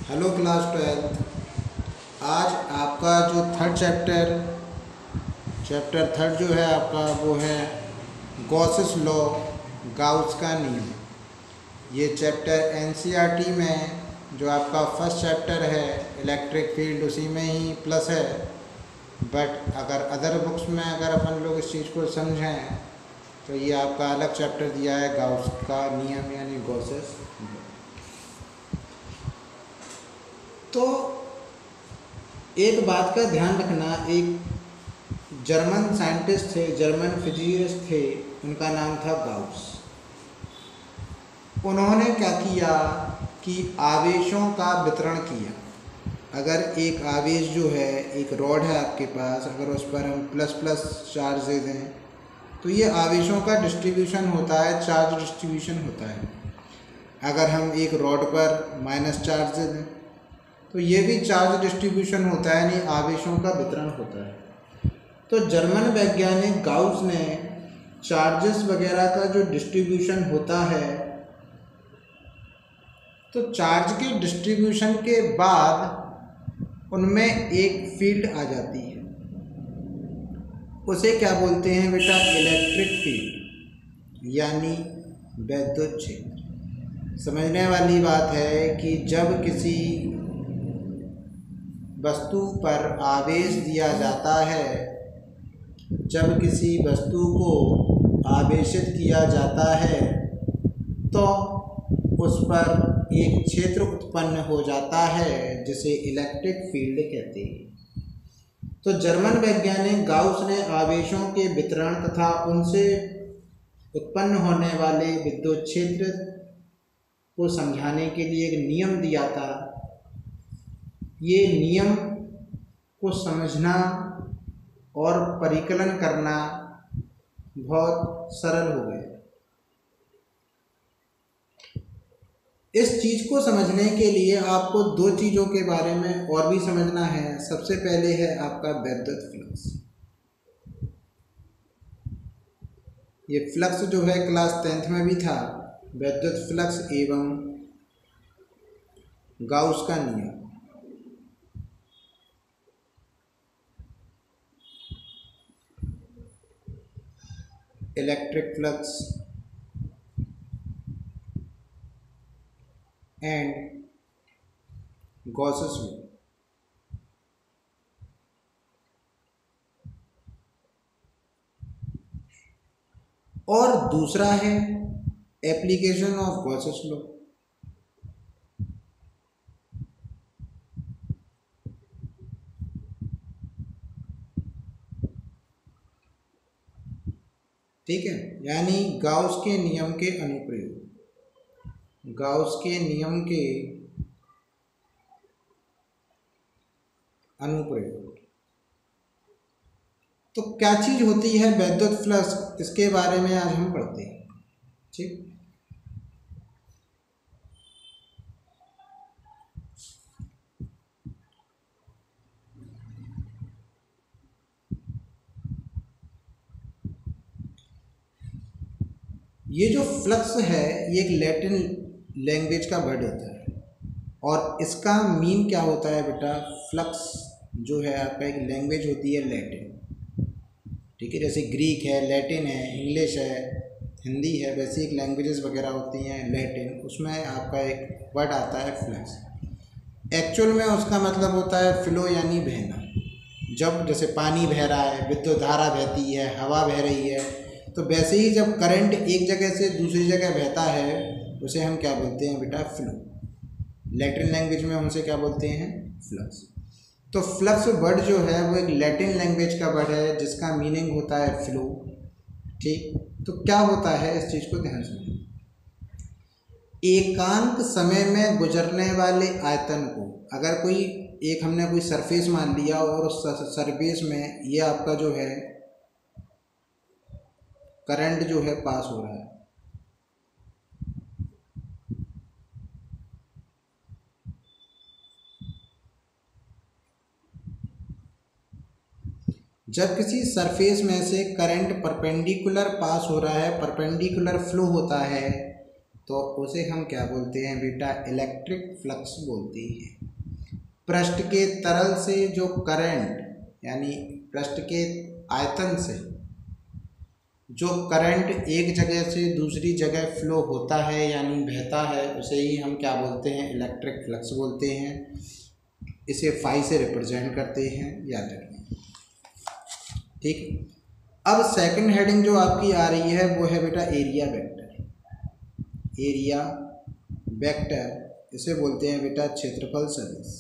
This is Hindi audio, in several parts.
Hello class 12। आज आपका जो चैप्टर थर्ड जो है आपका वो है गॉसेस लॉ, गाउस का नियम। ये चैप्टर एनसीईआरटी में जो आपका फर्स्ट चैप्टर है इलेक्ट्रिक फील्ड उसी में ही प्लस है, बट अगर अदर बुक्स में अगर अपन लोग इस चीज़ को समझें तो ये आपका अलग चैप्टर दिया है गाउस का नियम यानी गॉसेस। तो एक बात का ध्यान रखना, एक जर्मन साइंटिस्ट थे, जर्मन फिजिसिस्ट थे, उनका नाम था गाउस। उन्होंने क्या किया कि आवेशों का वितरण किया। अगर एक आवेश जो है, एक रॉड है आपके पास, अगर उस पर हम प्लस प्लस चार्ज दे दें तो ये आवेशों का डिस्ट्रीब्यूशन होता है, चार्ज डिस्ट्रीब्यूशन होता है। अगर हम एक रॉड पर माइनस चार्ज दे दें तो ये भी चार्ज डिस्ट्रीब्यूशन होता है, यानी आवेशों का वितरण होता है। तो जर्मन वैज्ञानिक गाउस ने चार्जेस वगैरह का जो डिस्ट्रीब्यूशन होता है, तो चार्ज के डिस्ट्रीब्यूशन के बाद उनमें एक फील्ड आ जाती है, उसे क्या बोलते हैं बेटा? इलेक्ट्रिक फील्ड यानी वैद्युत क्षेत्र। समझने वाली बात है कि जब किसी वस्तु पर आवेश दिया जाता है, जब किसी वस्तु को आवेशित किया जाता है तो उस पर एक क्षेत्र उत्पन्न हो जाता है जिसे इलेक्ट्रिक फील्ड कहते हैं। तो जर्मन वैज्ञानिक गाउस ने आवेशों के वितरण तथा उनसे उत्पन्न होने वाले विद्युत क्षेत्र को समझाने के लिए एक नियम दिया था। ये नियम को समझना और परिकलन करना बहुत सरल हो गया। इस चीज़ को समझने के लिए आपको दो चीज़ों के बारे में और भी समझना है। सबसे पहले है आपका वैद्युत फ्लक्स। ये फ्लक्स जो है क्लास 10th में भी था, वैद्युत फ्लक्स एवं गाउस का नियम। Electric flux and Gauss's law. और दूसरा है एप्लीकेशन ऑफ गॉसेस लॉ। ठीक है, यानी गाउस के नियम के अनुप्रयोग। गाउस के नियम के अनुप्रयोग। तो क्या चीज़ होती है वैद्युत फ्लक्स, इसके बारे में आज हम पढ़ते हैं। ठीक, ये जो फ्लक्स है ये एक लैटिन लैंग्वेज का वर्ड होता है और इसका मीन क्या होता है बेटा? फ्लक्स जो है आपका एक लैंग्वेज होती है लैटिन। ठीक है, जैसे ग्रीक है, लैटिन है, इंग्लिश है, हिंदी है, वैसे एक लैंग्वेजेस वगैरह होती हैं लैटिन, उसमें आपका एक वर्ड आता है फ्लक्स। एक्चुअल में उसका मतलब होता है फ्लो यानी बहना। जब जैसे पानी बह रहा है, विद्युत धारा बहती है, हवा बह रही है, तो वैसे ही जब करंट एक जगह से दूसरी जगह बहता है उसे हम क्या बोलते हैं बेटा? फ्लो। लैटिन लैंग्वेज में उनसे क्या बोलते हैं? फ्लक्स। तो फ्लक्स वर्ड जो है वो एक लैटिन लैंग्वेज का वर्ड है जिसका मीनिंग होता है फ्लो। ठीक, तो क्या होता है इस चीज़ को ध्यान से। एकांक समय में गुजरने वाले आयतन को, अगर कोई एक हमने कोई सरफेस मान लिया और उस सरफेस में ये आपका जो है करंट जो है पास हो रहा है, जब किसी सरफेस में से करंट परपेंडिकुलर पास हो रहा है, परपेंडिकुलर फ्लो होता है, तो उसे हम क्या बोलते हैं बेटा? इलेक्ट्रिक फ्लक्स बोलते हैं। पृष्ठ के तरल से जो करंट यानी पृष्ठ के आयतन से जो करंट एक जगह से दूसरी जगह फ्लो होता है यानी बहता है, उसे ही हम क्या बोलते हैं, इलेक्ट्रिक फ्लक्स बोलते हैं। इसे फाई से रिप्रेजेंट करते हैं, याद रखिए। ठीक, अब सेकंड हेडिंग जो आपकी आ रही है वो है बेटा एरिया वेक्टर। एरिया वेक्टर इसे बोलते हैं बेटा क्षेत्रफल सदिश।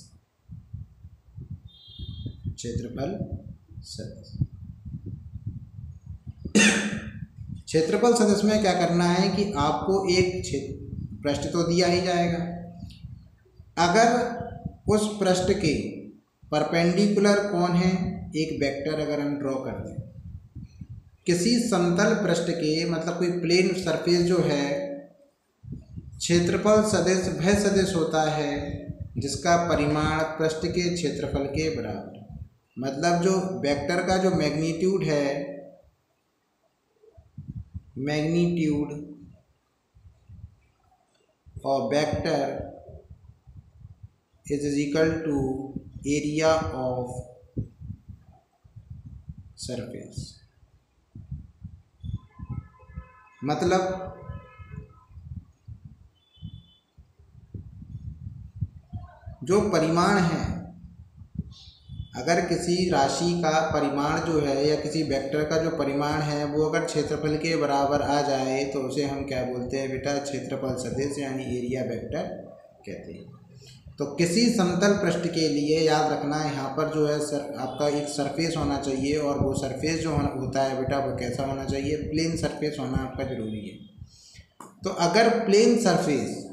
क्षेत्रफल सदिश। क्षेत्रफल सदिश में क्या करना है कि आपको एक पृष्ठ तो दिया ही जाएगा, अगर उस पृष्ठ के परपेंडिकुलर कौन है, एक वेक्टर अगर हम ड्रॉ कर दें किसी समतल पृष्ठ के, मतलब कोई प्लेन सरफेस जो है, क्षेत्रफल सदिश वह सदिश होता है जिसका परिमाण पृष्ठ के क्षेत्रफल के बराबर। मतलब जो वेक्टर का जो मैग्नीट्यूड है, magnitude of vector is equal to area of surface. मतलब जो परिमाण है, अगर किसी राशि का परिमाण जो है या किसी वेक्टर का जो परिमाण है वो अगर क्षेत्रफल के बराबर आ जाए तो उसे हम क्या बोलते हैं बेटा, क्षेत्रफल सदिश यानी एरिया वेक्टर कहते हैं। तो किसी समतल पृष्ठ के लिए याद रखना यहाँ पर जो है आपका एक सरफेस होना चाहिए, और वो सरफेस जो होता है बेटा वो कैसा होना चाहिए, प्लेन सरफेस होना आपका ज़रूरी है। तो अगर प्लेन सरफेस,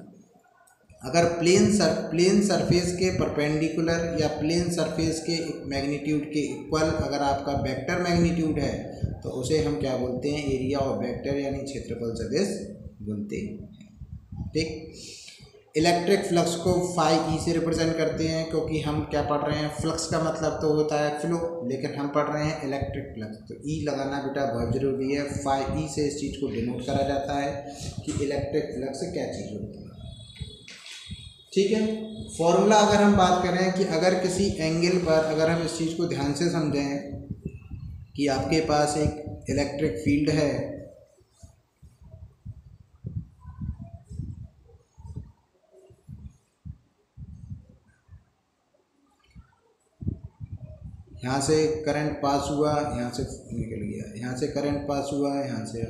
अगर प्लेन सरफेस के परपेंडिकुलर या प्लेन सरफेस के मैग्नीट्यूड के इक्वल अगर आपका वेक्टर मैग्नीट्यूड है तो उसे हम क्या बोलते हैं, एरिया ऑफ वेक्टर यानी क्षेत्रफल सदिश बोलते हैं। ठीक, इलेक्ट्रिक फ्लक्स को फाई ई से रिप्रेजेंट करते हैं, क्योंकि हम क्या पढ़ रहे हैं, फ्लक्स का मतलब तो होता है फ्लो, लेकिन हम पढ़ रहे हैं इलेक्ट्रिक फ्लक्स, तो ई लगाना बेटा बहुत ज़रूरी है। फाई ई से इस चीज़ को डिनोट करा जाता है कि इलेक्ट्रिक फ्लक्स क्या चीज़ होती है। ठीक है, फॉर्मूला अगर हम बात करें कि अगर किसी एंगल पर, अगर हम इस चीज़ को ध्यान से समझें कि आपके पास एक इलेक्ट्रिक फील्ड है, यहाँ से करंट पास हुआ, यहाँ से निकल गया, यहाँ से करंट पास हुआ, यहाँ से।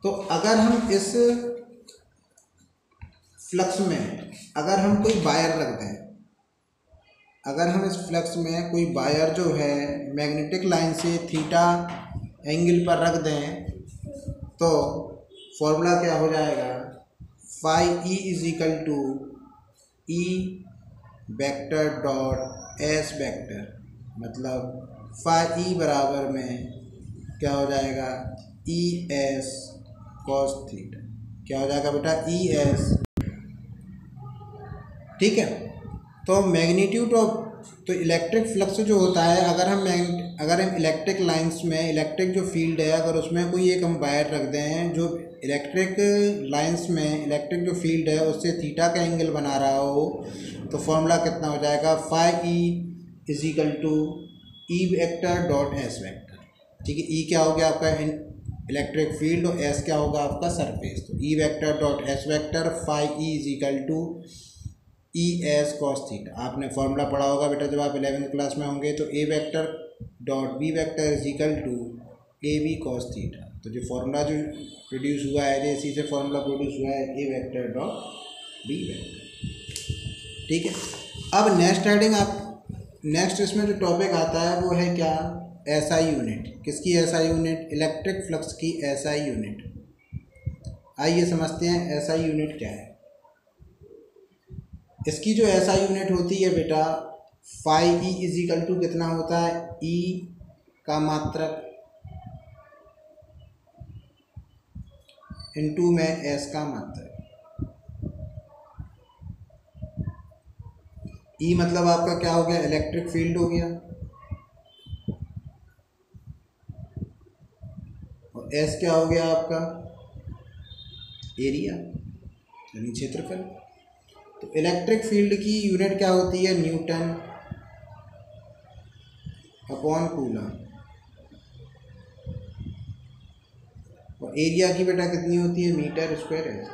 तो अगर हम इस फ्लक्स में अगर हम कोई वायर रख दें, अगर हम इस फ्लक्स में कोई वायर जो है मैग्नेटिक लाइन से थीटा एंगल पर रख दें, तो फॉर्मूला क्या हो जाएगा, phi E is equal to E vector dot S vector. मतलब फाई ई बराबर में क्या हो जाएगा, ई एस कॉस थीटा। क्या हो जाएगा बेटा, ई एस। ठीक है, तो मैग्नीट्यूड ऑफ, तो इलेक्ट्रिक फ्लक्स जो होता है, अगर हम इलेक्ट्रिक लाइंस में इलेक्ट्रिक जो फील्ड है, अगर उसमें कोई एक हम वायर रख दें जो इलेक्ट्रिक लाइंस में इलेक्ट्रिक जो फील्ड है उससे थीटा का एंगल बना रहा हो, तो फॉर्मूला कितना हो जाएगा, phi E is equal to E vector dot S vector. ठीक है, ई क्या हो गया आपका इलेक्ट्रिक फील्ड और एस क्या होगा आपका सरफेस। तो E vector dot S vector phi E is equal to E S cos theta. आपने फॉर्मूला पढ़ा होगा बेटा जब आप 11th क्लास में होंगे, तो A vector dot B vector is equal to A B cos theta. तो जो फॉर्मूला जो प्रोड्यूस हुआ है, इसी से फॉर्मूला प्रोड्यूस हुआ है ए वेक्टर डॉट बी वेक्टर। ठीक है, अब नेक्स्ट हेडिंग नेक्स्ट इसमें जो टॉपिक आता है वो है क्या, एसआई यूनिट। किसकी एसआई यूनिट, इलेक्ट्रिक फ्लक्स की एसआई यूनिट। आइए समझते हैं एसआई यूनिट क्या है। इसकी जो एसआई यूनिट होती है बेटा, phi E is equal to कितना होता है, ई का मात्रक इनटू में एस का मात्रक। ई मतलब आपका क्या हो गया, इलेक्ट्रिक फील्ड हो गया, और एस क्या हो गया आपका, एरिया यानी क्षेत्रफल। तो इलेक्ट्रिक फील्ड की यूनिट क्या होती है, न्यूटन अपॉन कूलम, और एरिया की बेटा कितनी होती है, मीटर स्क्वायर है।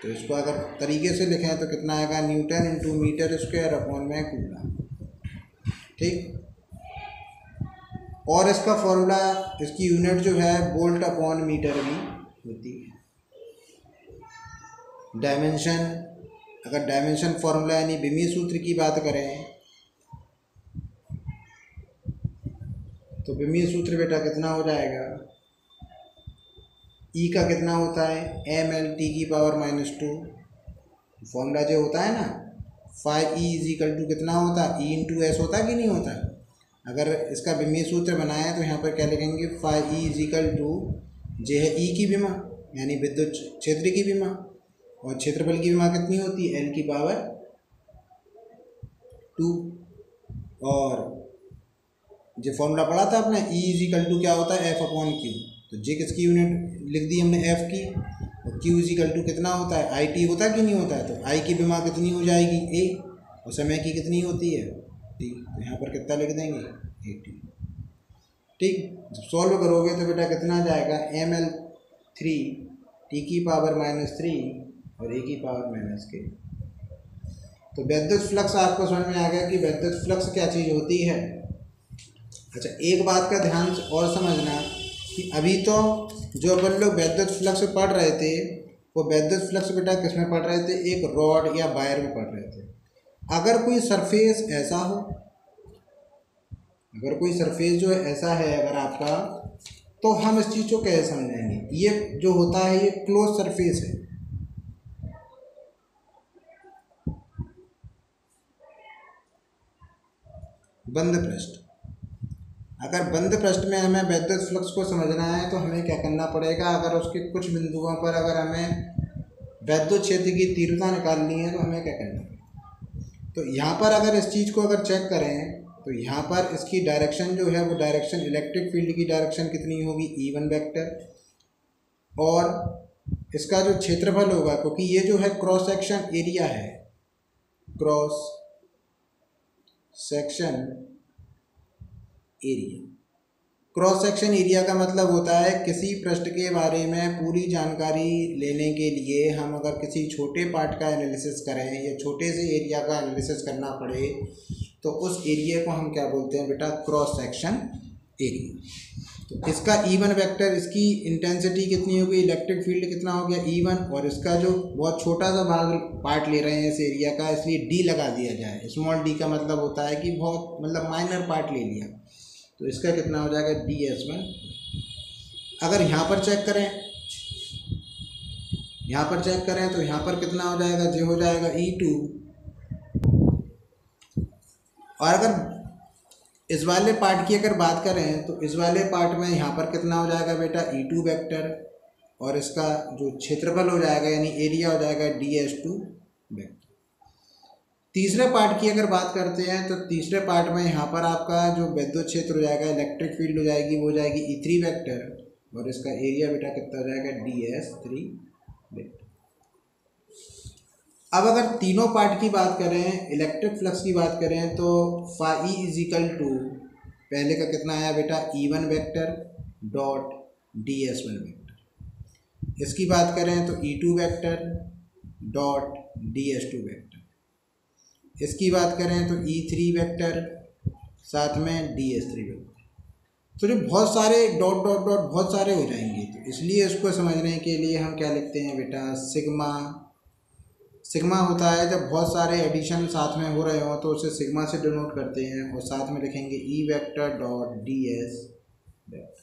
तो इसको अगर तरीके से लिखें तो कितना आएगा, newton into metre square upon में कूलम। ठीक, और इसका फॉर्मूला, इसकी यूनिट जो है वोल्ट अपॉन मीटर भी होती है। डायमेंशन, अगर डायमेंशन फॉर्मूला यानी बीमीय सूत्र की बात करें तो बीमीय सूत्र बेटा कितना हो जाएगा, ई का कितना होता है, एम एल टी की पावर -2। फॉर्मूला जो होता है ना, phi E is equal to कितना होता है, ई इंटू एस होता है कि नहीं होता। अगर इसका बीमीय सूत्र बनाए तो यहाँ पर क्या लिखेंगे, five E is equal to, J है ई की विमा यानी विद्युत क्षेत्र की विमा, और क्षेत्रफल की विमा कितनी होती है, एल की पावर 2। और जो फॉर्मूला पढ़ा था आपने, ई इज इक्वल टू क्या होता है, एफ अपॉन क्यू। तो जे किसकी यूनिट लिख दी हमने, एफ की, और क्यू इज इक्वल टू कितना होता है, आई टी होता है कि नहीं होता है। तो आई की विमा कितनी हो जाएगी, ए, और समय की कितनी होती है, टी। तो यहाँ पर कितना लिख देंगे, ए टी। ठीक, जब सॉल्व करोगे तो बेटा कितना आ जाएगा, एम एल 3 टी की पावर -3 और ए की पावर -k। तो वैद्युत फ्लक्स आपको समझ में आ गया कि वैद्युत फ्लक्स क्या चीज़ होती है। अच्छा, एक बात का ध्यान और समझना कि अभी तो जो अपन लोग वैद्युत फ्लक्स पढ़ रहे थे, वो वैद्युत फ्लक्स बेटा किस में पढ़ रहे थे, एक रॉड या वायर में पढ़ रहे थे। अगर कोई सरफेस ऐसा हो, अगर कोई सरफेस जो ऐसा है अगर आपका, तो हम इस चीज़ को कैसे समझेंगे, ये जो होता है ये क्लोज सरफेस है। बंद पृष्ठ, अगर बंद पृष्ठ में हमें वैद्युत फ्लक्स को समझना है तो हमें क्या करना पड़ेगा, अगर उसके कुछ बिंदुओं पर अगर हमें वैद्युत क्षेत्र की तीव्रता निकालनी है तो हमें क्या करना है। तो यहाँ पर अगर इस चीज़ को अगर चेक करें तो यहाँ पर इसकी डायरेक्शन जो है वो डायरेक्शन, इलेक्ट्रिक फील्ड की डायरेक्शन कितनी होगी, E1 वेक्टर, और इसका जो क्षेत्रफल होगा, क्योंकि ये जो है क्रॉस सेक्शन एरिया है, cross section area. Cross section area का मतलब होता है किसी पृष्ठ के बारे में पूरी जानकारी लेने के लिए हम अगर किसी छोटे पार्ट का एनालिसिस करें या छोटे से एरिया का एनालिसिस करना पड़े तो उस एरिया को हम क्या बोलते हैं बेटा, क्रॉस सेक्शन एरिया। तो इसका E1 वेक्टर, इसकी इंटेंसिटी कितनी होगी, इलेक्ट्रिक फील्ड कितना हो गया, E1, और इसका जो बहुत छोटा सा भाग पार्ट ले रहे हैं इस एरिया का, इसलिए D लगा दिया जाए। स्मॉल d का मतलब होता है कि बहुत मतलब माइनर पार्ट ले लिया, तो इसका कितना हो जाएगा, DS1। अगर यहाँ पर चेक करें, यहाँ पर चेक करें तो यहाँ पर कितना हो जाएगा, जो हो जाएगा E2। और अगर इस वाले पार्ट की अगर बात करें तो इस वाले पार्ट में यहाँ पर कितना हो जाएगा बेटा, E2 वेक्टर, और इसका जो क्षेत्रफल हो जाएगा यानी एरिया हो जाएगा DS2 वेक्टर। तीसरे पार्ट की अगर बात करते हैं तो तीसरे पार्ट में यहाँ पर आपका जो विद्युत क्षेत्र हो जाएगा, इलेक्ट्रिक फील्ड हो जाएगी, वो हो जाएगी E3 वेक्टर, और इसका एरिया बेटा कितना हो जाएगा, DS3 वेक्टर। अब अगर तीनों पार्ट की बात करें, इलेक्ट्रिक फ्लक्स की बात करें, तो फाई इज इक्वल टू, पहले का कितना आया बेटा, E1 vector dot DS1 vector. इसकी बात करें तो E2 vector dot DS2 vector. इसकी बात करें तो E3 वेक्टर साथ में DS3 वेक्टर। तो जो बहुत सारे डॉट डॉट डॉट बहुत सारे हो जाएंगे, तो इसलिए इसको समझने के लिए हम क्या लिखते हैं बेटा, सिग्मा। सिग्मा होता है जब बहुत सारे एडिशन साथ में हो रहे हो तो उसे सिग्मा से डिनोट करते हैं, और साथ में लिखेंगे E vector dot DS vector.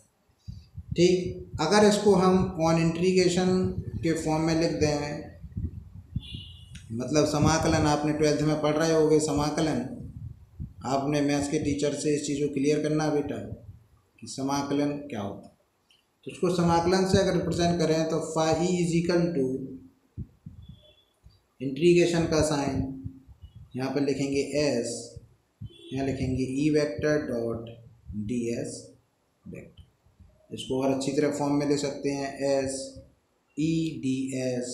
ठीक, अगर इसको हम ऑन इंटीग्रेशन के फॉर्म में लिख दें, मतलब समाकलन, आपने 12th में पढ़ रहे होगे समाकलन, आपने मैथ्स के टीचर से इस चीज़ को क्लियर करना बेटा कि समाकलन क्या होता है। तो उसको समाकलन से अगर रिप्रेजेंट करें तो phi is equal to integration का साइन, यहाँ पर लिखेंगे S, यहाँ लिखेंगे E vector dot DS vector. इसको और अच्छी तरह फॉर्म में ले सकते हैं, S E DS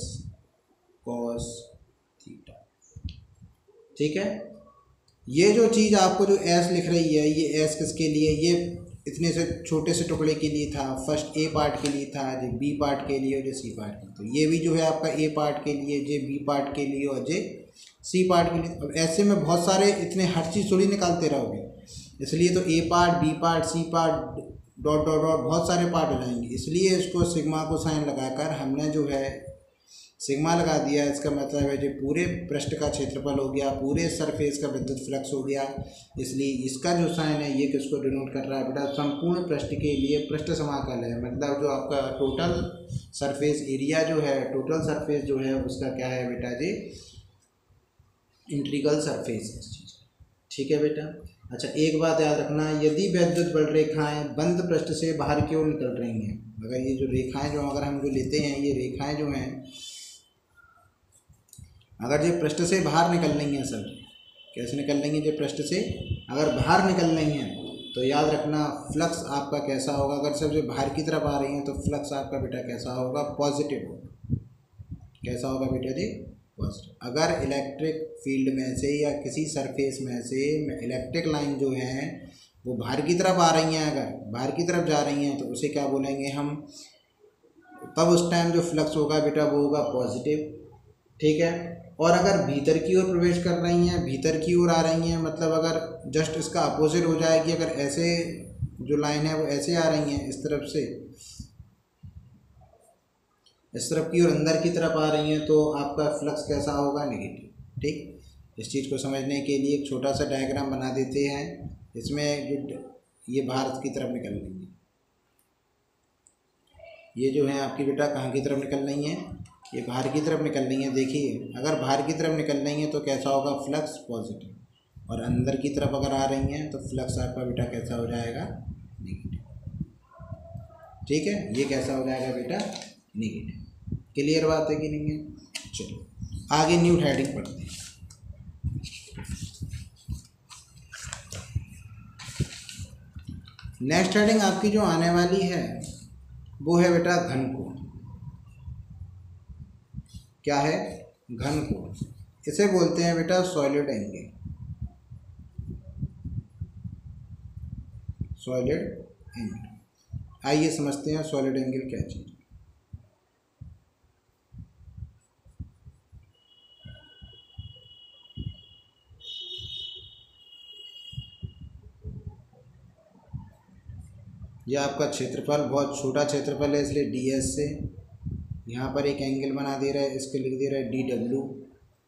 cos theta. ठीक है। ये जो चीज़ आपको जो एस लिख रही है, ये एस किसके लिए, ये इतने से छोटे से टुकड़े के लिए था, फर्स्ट ए पार्ट के लिए था, जो बी पार्ट के लिए और जो सी पार्ट के लिए। तो ये भी जो है आपका ए पार्ट के लिए, जे बी पार्ट के लिए और जे सी पार्ट के लिए। अब ऐसे में बहुत सारे इतने हर चीज़ थोड़ी निकालते रहोगे, इसलिए तो A part, B part, C part, dot dot dot बहुत सारे पार्ट हो जाएंगे। इसलिए इसको सिग्मा को साइन लगाकर हमने जो है सिग्मा लगा दिया। इसका मतलब है जो पूरे पृष्ठ का क्षेत्रफल हो गया, पूरे सरफेस का विद्युत फ्लक्स हो गया। इसलिए इसका जो साइन है ये किसको डिनोट कर रहा है बेटा, संपूर्ण पृष्ठ के लिए पृष्ठ समाकल है। मतलब जो आपका टोटल सरफेस एरिया जो है, टोटल सरफेस जो है उसका क्या है बेटा जी, इंटीग्रल सरफेस है इस चीज़। ठीक है बेटा। अच्छा, एक बात याद रखना, यदि विद्युत बल रेखाएं बंद पृष्ठ से बाहर की ओर निकल रही हैं, अगर ये जो रेखाएं जो अगर हम जो लेते हैं, ये रेखाएं जो हैं अगर ये पृष्ठ से बाहर निकल रही हैं, सर कैसे निकल रही हैं, जो पृष्ठ से अगर बाहर निकल रही हैं तो याद रखना फ्लक्स आपका कैसा होगा। अगर सब जो बाहर की तरफ आ रही हैं तो फ्लक्स आपका बेटा कैसा होगा, पॉजिटिव होगा। कैसा होगा बेटा जी, पॉजिटिव। अगर इलेक्ट्रिक फील्ड में से या किसी सरफेस में से इलेक्ट्रिक लाइन जो है वो बाहर की तरफ आ रही हैं, अगर बाहर की तरफ जा रही हैं तो उसे क्या बोलेंगे हम, तब उस टाइम जो फ्लक्स होगा बेटा वो होगा पॉजिटिव। ठीक है। और अगर भीतर की ओर प्रवेश कर रही हैं, भीतर की ओर आ रही हैं, मतलब अगर जस्ट इसका अपोजिट हो जाएगी, अगर ऐसे जो लाइन है वो ऐसे आ रही हैं इस तरफ से, इस तरफ की ओर अंदर की तरफ आ रही हैं, तो आपका फ्लक्स कैसा होगा, नेगेटिव। ठीक। इस चीज़ को समझने के लिए एक छोटा सा डायग्राम बना देते हैं। इसमें जो ये भारत की तरफ निकल रही है, ये जो है आपकी बेटा कहाँ की तरफ निकल रही हैं, ये बाहर की तरफ निकल रही हैं। देखिए अगर बाहर की तरफ निकल रही हैं तो कैसा होगा, फ्लक्स पॉजिटिव, और अंदर की तरफ अगर आ रही हैं तो फ्लक्स आपका बेटा कैसा हो जाएगा, नेगेटिव। ठीक है, ये कैसा हो जाएगा बेटा, नेगेटिव। क्लियर बात है कि नहीं है। चलो आगे न्यू हेडिंग पढ़ते हैं। नेक्स्ट हेडिंग आपकी जो आने वाली है वो है बेटा घन कोण। क्या है, घन कोण। इसे बोलते हैं बेटा सॉलिड एंगल। सॉलिड एंगल, आइए समझते हैं सॉलिड एंगल क्या चीज़। यह आपका क्षेत्रफल बहुत छोटा क्षेत्रफल है, इसलिए ds से यहाँ पर एक एंगल बना दे रहा है, इसके लिख दे रहा है dw,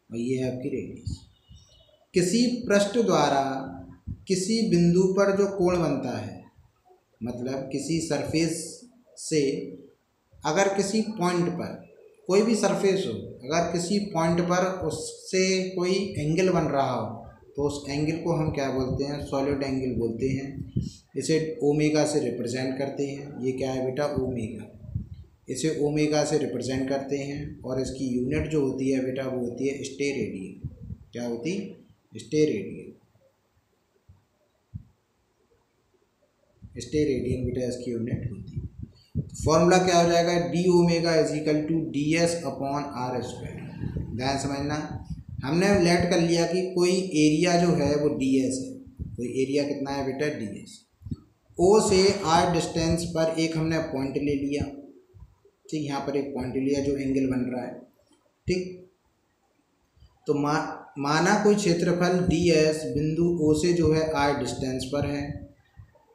और ये है आपकी रेडियस। किसी पृष्ठ द्वारा किसी बिंदु पर जो कोण बनता है, मतलब किसी सरफेस से अगर किसी पॉइंट पर, कोई भी सरफेस हो, अगर किसी पॉइंट पर उससे कोई एंगल बन रहा हो तो उस एंगल को हम क्या बोलते हैं, सॉलिड एंगल बोलते हैं। इसे ओमेगा से रिप्रेजेंट करते हैं। ये क्या है बेटा, ओमेगा। इसे ओमेगा से रिप्रेजेंट करते हैं और इसकी यूनिट जो होती है बेटा वो होती है स्टेरेडियन। क्या होती, स्टेरेडियन। स्टेरेडियन बेटा इसकी यूनिट होती है। फॉर्मूला क्या हो जाएगा, D omega is equal to D S upon R square. ध्यान समझना, हमने लेट कर लिया कि कोई एरिया जो है वो डी एस है। कोई एरिया कितना है बेटा, डी एस। ओ से आर डिस्टेंस पर एक हमने पॉइंट ले लिया। ठीक, यहाँ पर एक पॉइंट लिया जो एंगल बन रहा है। ठीक, तो माना कोई क्षेत्रफल डी एस बिंदु ओ से जो है आर डिस्टेंस पर है।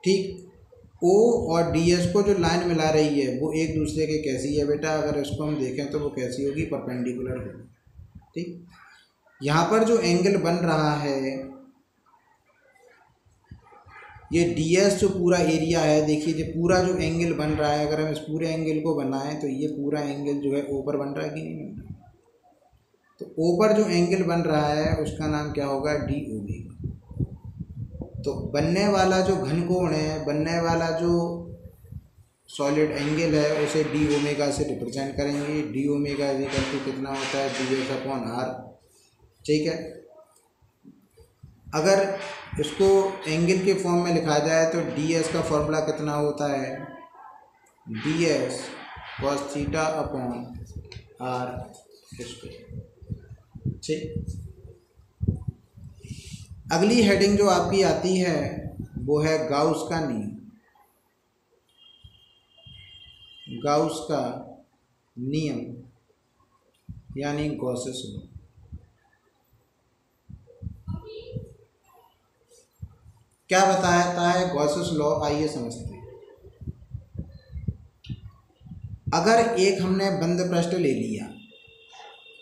ठीक, ओ और डी एस को जो लाइन मिला रही है वो एक दूसरे के कैसी है बेटा, अगर इसको हम देखें तो वो कैसी होगी, परपेंडिकुलर होगी। ठीक, यहाँ पर जो एंगल बन रहा है ये डी एस जो पूरा एरिया है, देखिए जो पूरा जो एंगल बन रहा है, अगर हम इस पूरे एंगल को बनाएं तो ये पूरा एंगल जो है ओ पर बन रहा है कि नहीं बन रहा है। तो ओ पर जो एंगल बन रहा है उसका नाम क्या होगा, डी ओमेगा। तो बनने वाला जो घन कोण है, बनने वाला जो सॉलिड एंगल है उसे डी ओमेगा से रिप्रेजेंट करेंगे। D omega is equal to कितना होता है, डी एस अपॉन आर। ठीक है, अगर इसको एंगल के फॉर्म में लिखा जाए तो डी एस का फॉर्मूला कितना होता है, D S cos theta upon R square. ठीक, अगली हेडिंग जो आपकी आती है वो है गाउस का नियम। गाउस का नियम यानी गॉसेस लॉ। क्या बताता है गॉसेस लॉ, आइए समझते हैं। अगर एक हमने बंद पृष्ठ ले लिया,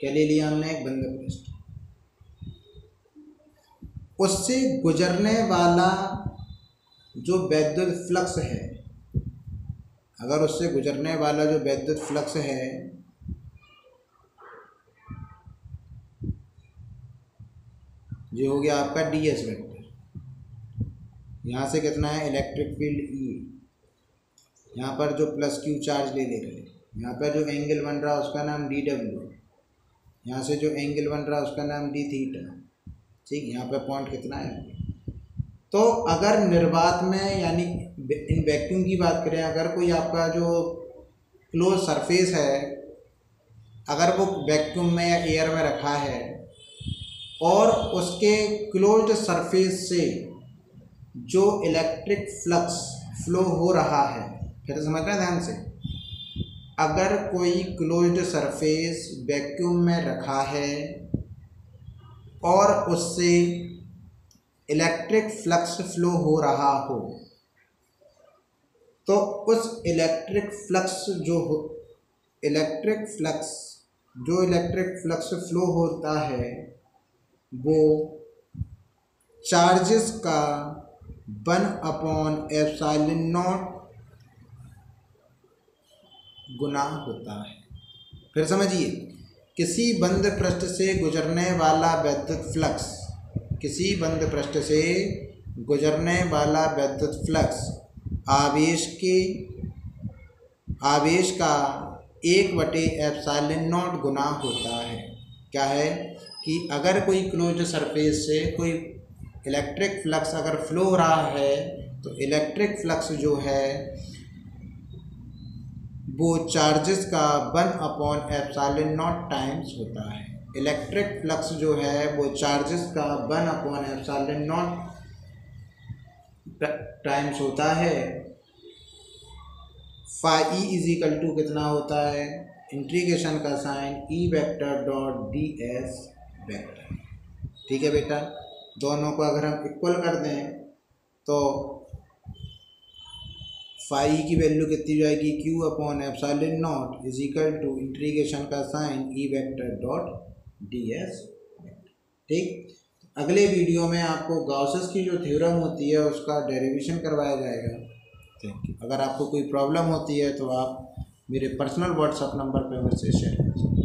क्या ले लिया हमने, एक बंद पृष्ठ, उससे गुजरने वाला जो वैद्युत फ्लक्स है, अगर उससे गुजरने वाला जो वैद्युत फ्लक्स है ये हो गया आपका ds वेक्टर। यहाँ से कितना है इलेक्ट्रिक फील्ड E, यहाँ पर जो प्लस क्यू चार्ज ले रहे हैं, यहाँ पर जो एंगल बन रहा है उसका नाम dw, यहाँ से जो एंगल बन रहा है उसका नाम d थीटा। ठीक, यहाँ पर पॉइंट कितना है। तो अगर निर्वात में यानी इन वैक्यूम की बात करें, अगर कोई आपका जो क्लोज सरफेस है, अगर वो वैक्यूम में या एयर में रखा है और उसके क्लोज्ड सरफेस से जो इलेक्ट्रिक फ्लक्स फ्लो हो रहा है, फिर तो समझना ध्यान से, अगर कोई क्लोज्ड सरफेस वैक्यूम में रखा है और उससे इलेक्ट्रिक फ्लक्स फ्लो हो रहा हो, तो उस इलेक्ट्रिक फ्लक्स फ्लो होता है वो चार्जेस का 1/ε0 गुना होता है। फिर समझिए, किसी बंद पृष्ठ से गुजरने वाला वैद्युत फ्लक्स, किसी बंद पृष्ठ से गुजरने वाला वैद्युत फ्लक्स आवेश का 1/ε0 गुना होता है। क्या है कि अगर कोई क्लोज्ड सरफेस से कोई इलेक्ट्रिक फ्लक्स अगर फ्लो हो रहा है तो इलेक्ट्रिक फ्लक्स जो है वो चार्जेस का 1/ε0 टाइम्स होता है। इलेक्ट्रिक फ्लक्स जो है वो चार्जेस का 1/ε0 टाइम्स होता है। फाई इज इक्वल टू कितना होता है, इंटीग्रेशन का sign E vector dot ds vector. ठीक है बेटा, दोनों को अगर हम इक्वल कर दें तो फाई की वैल्यू कितनी जाएगी, Q/ε0 is equal to integration का sign E vector dot ds। ठीक, अगले वीडियो में आपको गाउसेस की जो थ्योरम होती है उसका डेरिवेशन करवाया जाएगा। Thank you. अगर आपको कोई प्रॉब्लम होती है तो आप मेरे पर्सनल व्हाट्सएप नंबर पर मैसेज शेयर कर सकते हैं।